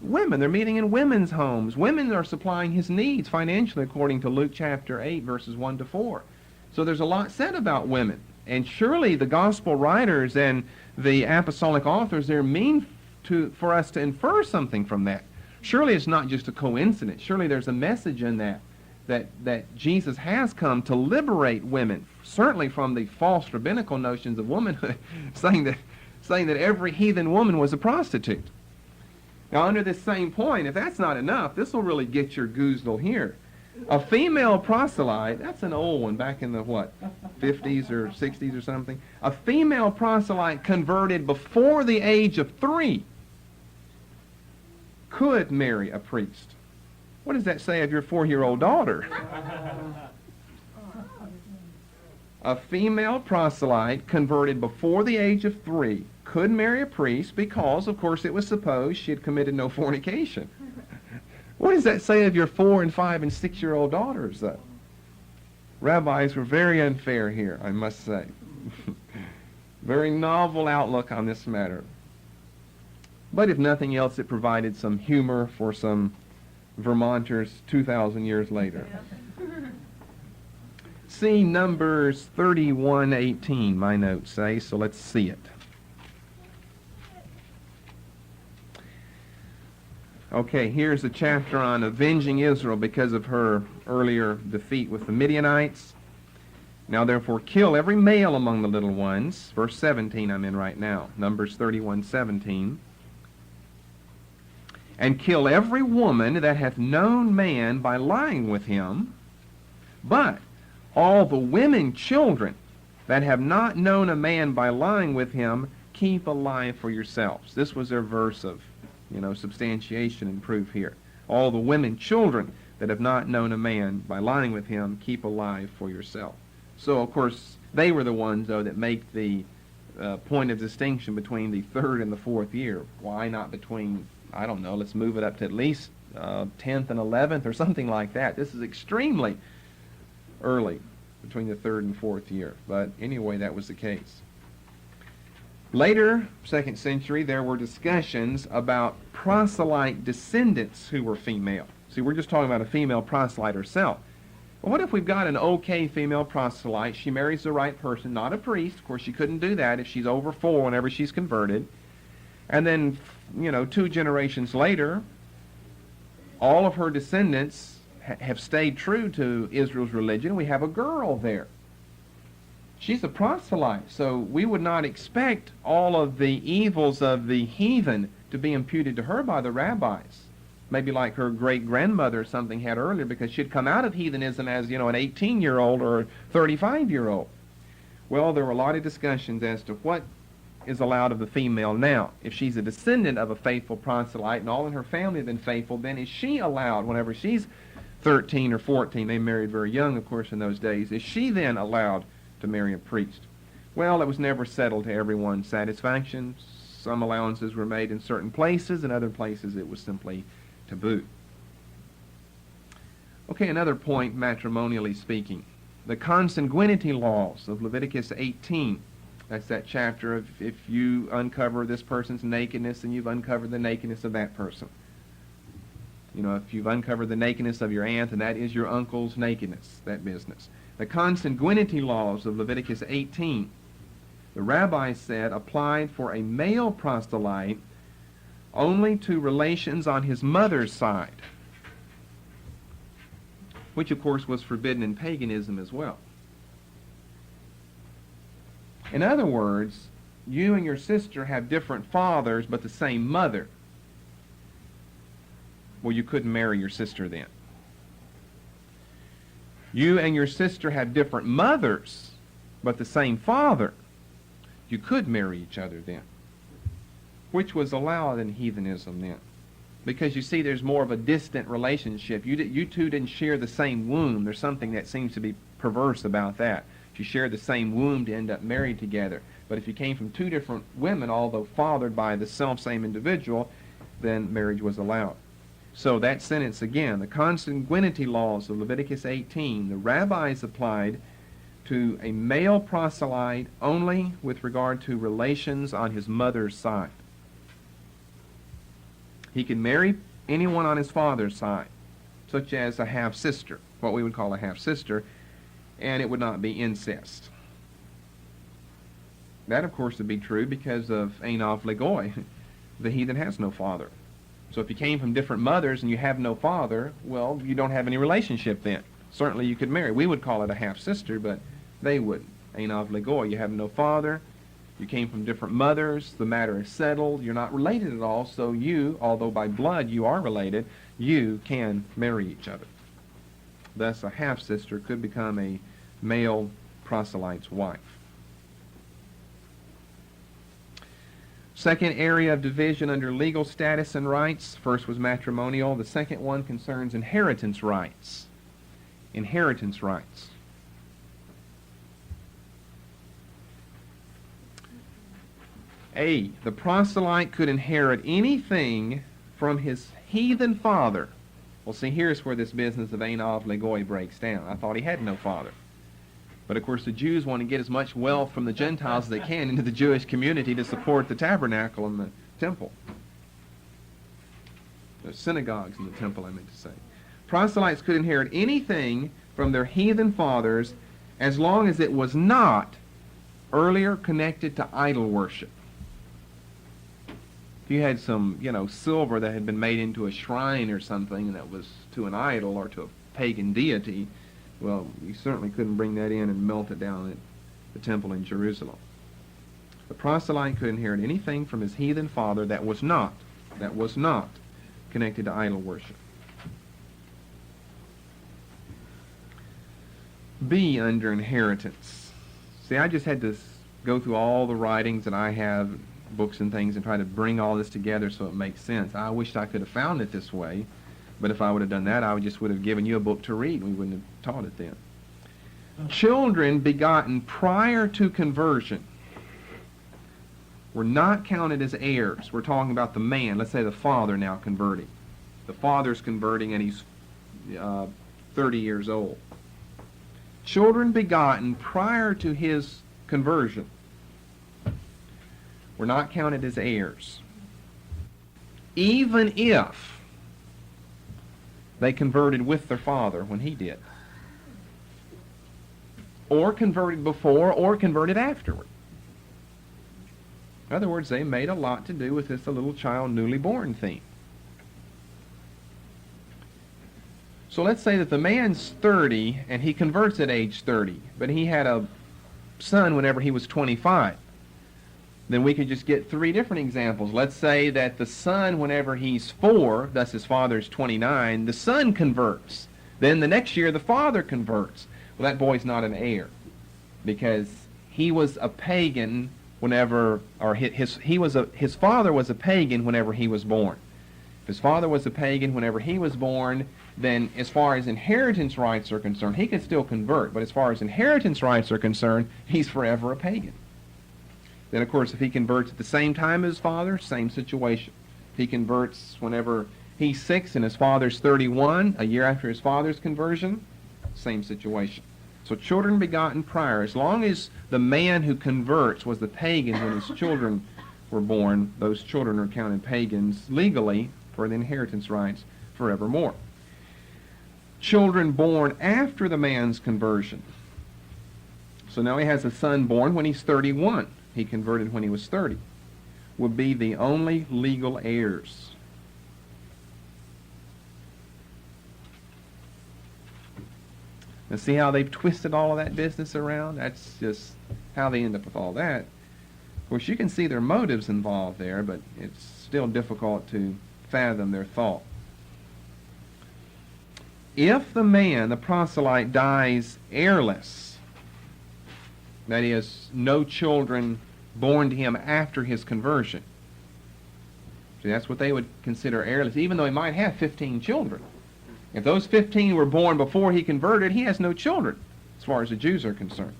Women, they're meeting in women's homes. Women are supplying his needs financially according to Luke chapter 8, verses 1 to 4. So there's a lot said about women. And surely the gospel writers and the apostolic authors, they're mean for us to infer something from that. Surely it's not just a coincidence. Surely there's a message in that Jesus has come to liberate women, certainly from the false rabbinical notions of womanhood, saying that every heathen woman was a prostitute. Now, under this same point, if that's not enough, this will really get your goozle here. A female proselyte, that's an old one, back in the, 50s or 60s or something. A female proselyte converted before the age of 3 could marry a priest. What does that say of your 4-year-old daughter? A female proselyte converted before the age of 3 could marry a priest because, of course, it was supposed she had committed no fornication. What does that say of your 4 and 5 and 6-year-old daughters, though? Rabbis were very unfair here, I must say. Very novel outlook on this matter. But if nothing else, it provided some humor for some Vermonters 2,000 years later. See Numbers 31:18, my notes say, so let's see it. Okay, here's a chapter on avenging Israel because of her earlier defeat with the Midianites. Now therefore kill every male among the little ones. Verse 17 I'm in right now. Numbers 31:17. And kill every woman that hath known man by lying with him. But all the women children that have not known a man by lying with him, keep alive for yourselves. This was their verse of, substantiation and proof here. All the women children that have not known a man by lying with him, keep alive for yourself. So, of course, they were the ones, though, that make the point of distinction between the 3rd and the 4th year. Why not between, I don't know, let's move it up to at least 10th and 11th or something like that. This is extremely early, between the 3rd and 4th year. But anyway, that was the case. Later, 2nd century, there were discussions about proselyte descendants who were female. See, we're just talking about a female proselyte herself. Well, what if we've got an okay female proselyte? She marries the right person, not a priest. Of course, she couldn't do that if she's over 4 whenever she's converted. And then, 2 generations later, all of her descendants have stayed true to Israel's religion. We have a girl there. She's a proselyte, so we would not expect all of the evils of the heathen to be imputed to her by the rabbis. Maybe like her great-grandmother or something had earlier, because she'd come out of heathenism as, an 18-year-old or a 35-year-old. Well, there were a lot of discussions as to what is allowed of the female now. If she's a descendant of a faithful proselyte and all in her family have been faithful, then is she allowed, whenever she's 13 or 14, they married very young, of course, in those days, is she then allowed to marry a priest? Well, it was never settled to everyone's satisfaction. Some allowances were made in certain places, in other places it was simply taboo. Okay, another point, matrimonially speaking. The consanguinity laws of Leviticus 18. That's that chapter of if you uncover this person's nakedness, then you've uncovered the nakedness of that person. If you've uncovered the nakedness of your aunt, and that is your uncle's nakedness, that business. The consanguinity laws of Leviticus 18, the rabbi said, applied for a male proselyte only to relations on his mother's side, which of course was forbidden in paganism as well. In other words, you and your sister have different fathers but the same mother. Well, you couldn't marry your sister then. You and your sister have different mothers but the same father. You could marry each other then, which was allowed in heathenism then. Because you see, there's more of a distant relationship. You two didn't share the same womb. There's something that seems to be perverse about that. If you share the same womb to end up married together. But if you came from 2 different women, although fathered by the self-same individual, then marriage was allowed. So that sentence again, the consanguinity laws of Leviticus 18, the rabbis applied to a male proselyte only with regard to relations on his mother's side. He can marry anyone on his father's side, such as a half-sister, what we would call a half-sister, and it would not be incest. That, of course, would be true because of uneventful. The heathen has no father. So if you came from different mothers and you have no father, well, you don't have any relationship then. Certainly you could marry. We would call it a half-sister, but they wouldn't. Uneventful. You have no father. You came from different mothers. The matter is settled. You're not related at all, so you, although by blood you are related, you can marry each other. Thus, a half-sister could become a male proselyte's wife. Second area of division under legal status and rights. First was matrimonial. The second one concerns inheritance rights. Inheritance rights. A, the proselyte could inherit anything from his heathen father Well, see, here's where this business of Einav Legoi breaks down. I thought he had no father. But, of course, the Jews want to get as much wealth from the Gentiles as they can into the Jewish community to support the tabernacle and the temple. The synagogues and the temple, I meant to say. Proselytes could inherit anything from their heathen fathers as long as it was not earlier connected to idol worship. If you had some, silver that had been made into a shrine or something and that was to an idol or to a pagan deity, well, you certainly couldn't bring that in and melt it down at the temple in Jerusalem. The proselyte could inherit anything from his heathen father that was not connected to idol worship. B, under inheritance. See, I just had to go through all the writings that I have, books and things, and try to bring all this together so it makes sense. I wished I could have found it this way, but if I would have done that, I just would have given you a book to read. We wouldn't have taught it then. Children begotten prior to conversion were not counted as heirs. We're talking about the man. Let's say the father now converting. The father's converting and he's 30 years old. Children begotten prior to his conversion were not counted as heirs, even if they converted with their father when he did, or converted before, or converted afterward. In other words, they made a lot to do with this little child newly born theme. So let's say that the man's 30 and he converts at age 30, but he had a son whenever he was 25. Then we could just get three different examples. Let's say that the son, whenever he's 4, thus his father's 29, the son converts. Then the next year the father converts. Well, that boy's not an heir because he was a pagan whenever, or his father was a pagan whenever he was born. If his father was a pagan whenever he was born, then as far as inheritance rights are concerned, he can still convert. But as far as inheritance rights are concerned, he's forever a pagan. Then, of course, if he converts at the same time as his father, same situation. If he converts whenever he's 6 and his father's 31, a year after his father's conversion, same situation. So children begotten prior, as long as the man who converts was the pagan when his children were born, those children are counted pagans legally for the inheritance rights forevermore. Children born after the man's conversion. So now he has a son born when he's 31. He converted when he was 30, would be the only legal heirs. Now see how they've twisted all of that business around? That's just how they end up with all that. Of course, you can see their motives involved there, but it's still difficult to fathom their thought. If the man, the proselyte, dies heirless, that is, no children born to him after his conversion. See, that's what they would consider heirless, even though he might have 15 children. If those 15 were born before he converted, he has no children, as far as the Jews are concerned.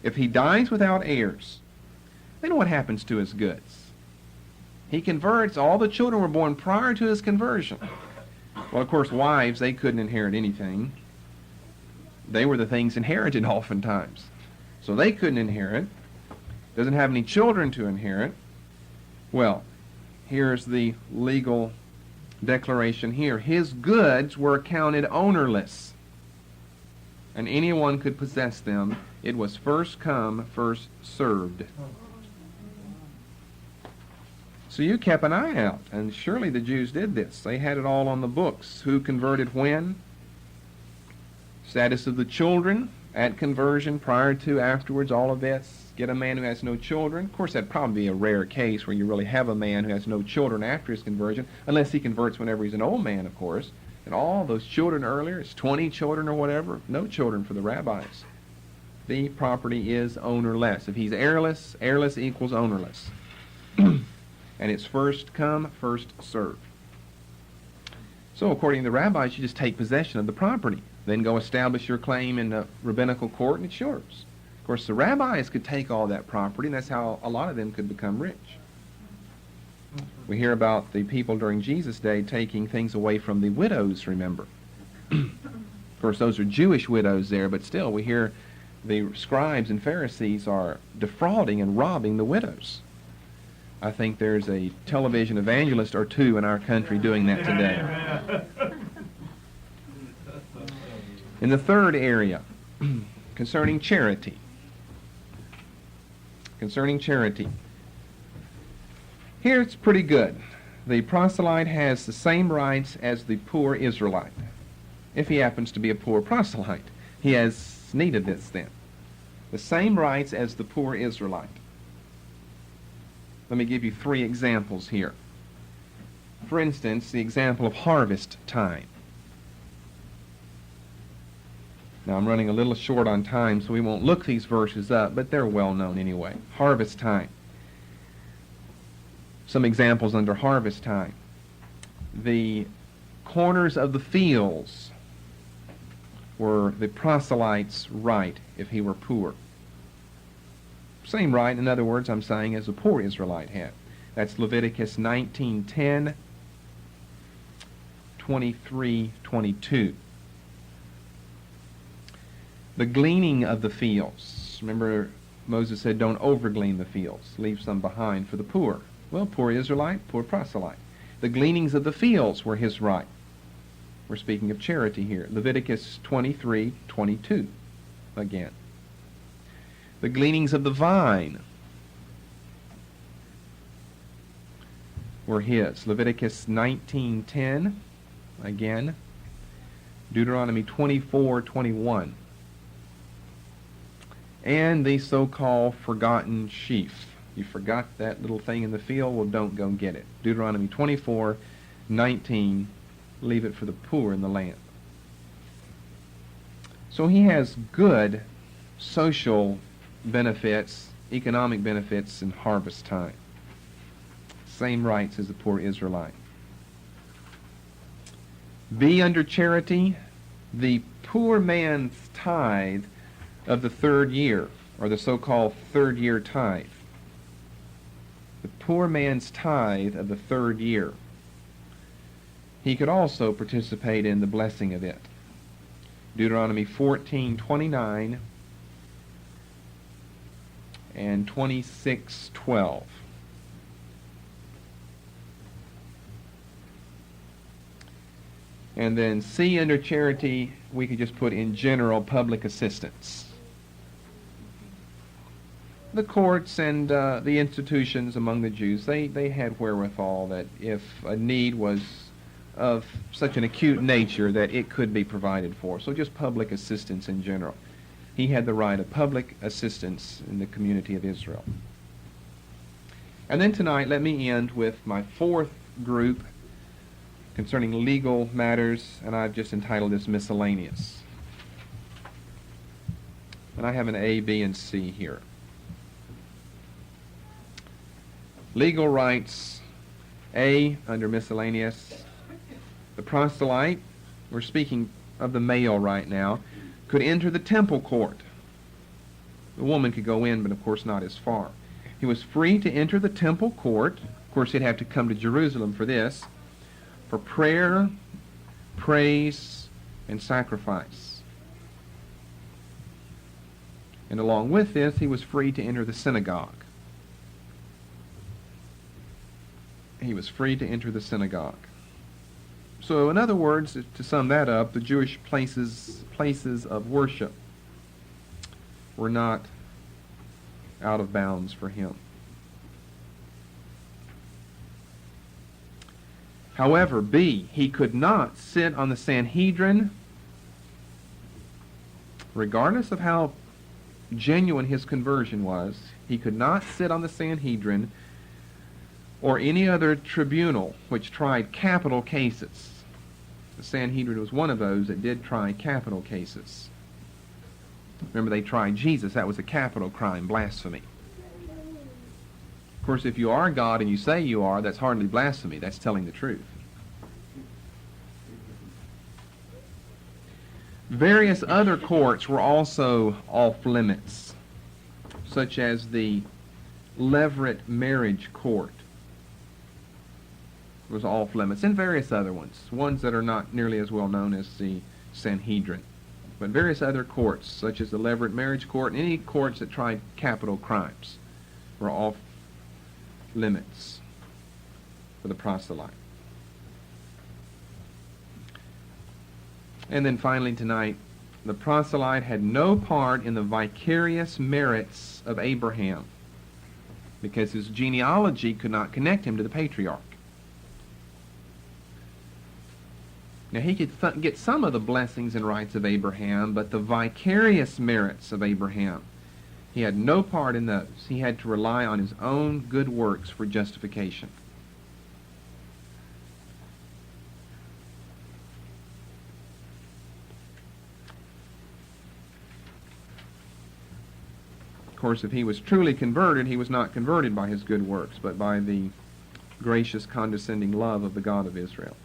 If he dies without heirs, then what happens to his goods? He converts, all the children were born prior to his conversion. Well, of course, wives, they couldn't inherit anything. They were the things inherited oftentimes. So they couldn't inherit. Doesn't have any children to inherit. Well, here's the legal declaration here. His goods were counted ownerless, and anyone could possess them. It was first come, first served. So you kept an eye out, and surely the Jews did this. They had it all on the books. Who converted when? Status of the children at conversion, prior to, afterwards, all of this. Get a man who has no children. Of course, that'd probably be a rare case where you really have a man who has no children after his conversion, unless he converts whenever he's an old man, of course. And all those children earlier, it's 20 children or whatever, no children for the rabbis. The property is ownerless. If he's heirless, heirless equals ownerless. And it's first come, first served. So according to the rabbis, you just take possession of the property. Then go establish your claim in the rabbinical court, and it's yours. Of course, the rabbis could take all that property, and that's how a lot of them could become rich. We hear about the people during Jesus' day taking things away from the widows, remember. Of course, those are Jewish widows there, but still we hear the scribes and Pharisees are defrauding and robbing the widows. I think there's a television evangelist or two in our country doing that today. In the third area, concerning charity. Concerning charity. Here it's pretty good. The proselyte has the same rights as the poor Israelite. If he happens to be a poor proselyte, he has need of this then. The same rights as the poor Israelite. Let me give you 3 examples here. For instance, the example of harvest time. Now I'm running a little short on time, so we won't look these verses up, but they're well known anyway. Harvest time. Some examples under harvest time. The corners of the fields were the proselyte's right if he were poor. Same right, in other words, I'm saying, as a poor Israelite had. That's Leviticus 19:10, 23:22. The gleaning of the fields. Remember, Moses said, don't overglean the fields. Leave some behind for the poor. Well, poor Israelite, poor proselyte. The gleanings of the fields were his right. We're speaking of charity here. Leviticus 23:22 again. The gleanings of the vine were his. Leviticus 19:10 again. Deuteronomy 24:21. And the so-called forgotten sheaf. You forgot that little thing in the field, well, don't go get it. Deuteronomy 24:19, leave it for the poor in the land. So he has good social benefits, economic benefits in harvest time. Same rights as the poor Israelite. B, under charity, the poor man's tithe of the 3rd year, or the so-called 3rd year tithe. The poor man's tithe of the 3rd year. He could also participate in the blessing of it. Deuteronomy 14:29 and 26:12. And then C, under charity, we could just put in general public assistance. The courts and the institutions among the Jews, they had wherewithal that if a need was of such an acute nature that it could be provided for. So just public assistance in general. He had the right of public assistance in the community of Israel. And then tonight, let me end with my 4th group concerning legal matters, and I've just entitled this Miscellaneous. And I have an A, B, and C here. Legal rights, A, under Miscellaneous. The proselyte, we're speaking of the male right now, could enter the temple court. The woman could go in, but of course not as far. He was free to enter the temple court. Of course, he'd have to come to Jerusalem for this, for prayer, praise, and sacrifice. And along with this, he was free to enter the synagogue. He was free to enter the synagogue. So, in other words, to sum that up, the Jewish places of worship were not out of bounds for him. However, B, he could not sit on the Sanhedrin, regardless of how genuine his conversion was. He could not sit on the Sanhedrin or any other tribunal which tried capital cases. The Sanhedrin was one of those that did try capital cases. Remember, they tried Jesus. That was a capital crime, blasphemy. Of course, if you are God and you say you are, that's hardly blasphemy. That's telling the truth. Various other courts were also off limits, such as the Levirate marriage court. was off limits, and various other ones that are not nearly as well known as the Sanhedrin. But various other courts, such as the Levirate Marriage Court, and any courts that tried capital crimes, were off limits for the proselyte. And then finally tonight, the proselyte had no part in the vicarious merits of Abraham, because his genealogy could not connect him to the patriarch. Now, he could get some of the blessings and rights of Abraham, but the vicarious merits of Abraham, he had no part in those. He had to rely on his own good works for justification. Of course, if he was truly converted, he was not converted by his good works, but by the gracious, condescending love of the God of Israel.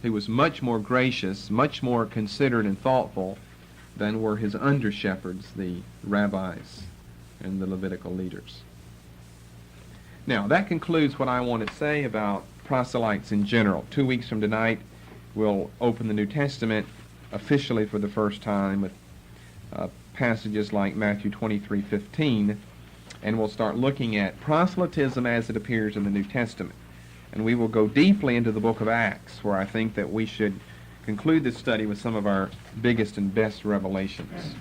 He was much more gracious, much more considerate and thoughtful than were his under-shepherds, the rabbis and the Levitical leaders. Now, that concludes what I want to say about proselytes in general. 2 weeks from tonight, we'll open the New Testament officially for the first time with passages like Matthew 23:15, and we'll start looking at proselytism as it appears in the New Testament. And we will go deeply into the book of Acts, where I think that we should conclude this study with some of our biggest and best revelations.